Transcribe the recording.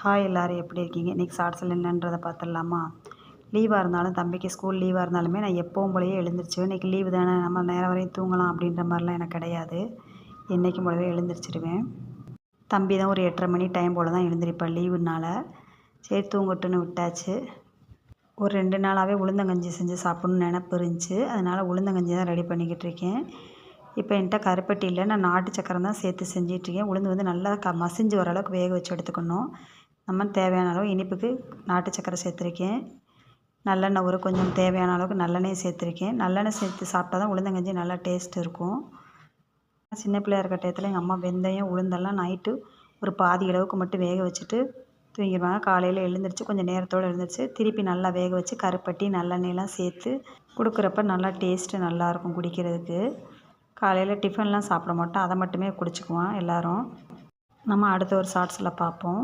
Hi எல்லோரும் எப்படி இருக்கீங்க? இன்றைக்கி ஷார்ட்ஸில் என்னன்றதை பார்த்துடலாமா? லீவாக இருந்தாலும் தம்பிக்கு ஸ்கூல் லீவாக இருந்தாலுமே நான் எப்பவும் போலவே எழுந்திரிச்சிடுவேன். இன்றைக்கி லீவு தானே, நம்ம நேரம் வரையும் தூங்கலாம் அப்படின்ற மாதிரிலாம் எனக்கு கிடையாது. என்றைக்கும் போலவே எழுந்திரிச்சிடுவேன். தம்பி தான் ஒரு 8:30 மணி டைம் போல் தான் எழுந்திரிப்பேன் லீவுனால. சரி தூங்கட்டுன்னு விட்டாச்சு. ஒரு 2 நாளாகவே உளுந்தங்கஞ்சி செஞ்சு சாப்பிட்ணுன்னு நினப்பு இருந்துச்சு. அதனால் உளுந்தங்கஞ்சி தான் ரெடி பண்ணிக்கிட்டு இருக்கேன். இப்போ என்கிட்ட கருப்பட்டி இல்லை, நான் நாட்டு சக்கரை தான் சேர்த்து செஞ்சிட்ருக்கேன். உளுந்து வந்து நல்லா மசிஞ்சு ஓரளவுக்கு வேக வச்சு எடுத்துக்கணும். நம்ம தேவையான அளவு இனிப்புக்கு நாட்டு சக்கரை சேர்த்துருக்கேன். நல்லெண்ணெய் ஒரு கொஞ்சம் தேவையான அளவுக்கு நல்லெண்ணெய் சேர்த்துருக்கேன். நல்லெண்ணெய் சேர்த்து சாப்பிட்டா தான் உளுந்தங்கஞ்சி நல்லா டேஸ்ட் இருக்கும். சின்ன பிள்ளையா இருக்க டயத்தில் எங்கள் அம்மா வெந்தயம் உளுந்தெல்லாம் நைட்டு ஒரு பாதி அளவுக்கு மட்டும் வேக வச்சுட்டு தூங்கிடுவாங்க. காலையில் எழுந்திரிச்சு கொஞ்சம் நேரத்தோடு எழுந்திரிச்சு திருப்பி நல்லா வேக வச்சு கருப்பட்டி நல்லெண்ணெய்லாம் சேர்த்து கொடுக்குறப்ப நல்லா டேஸ்ட்டு நல்லாயிருக்கும் குடிக்கிறதுக்கு. காலையில் டிஃபன்லாம் சாப்பிட மாட்டோம், அதை மட்டுமே குடிச்சுக்குவோம் எல்லோரும். நம்ம அடுத்த ஒரு ஷார்ட்ஸில் பார்ப்போம்.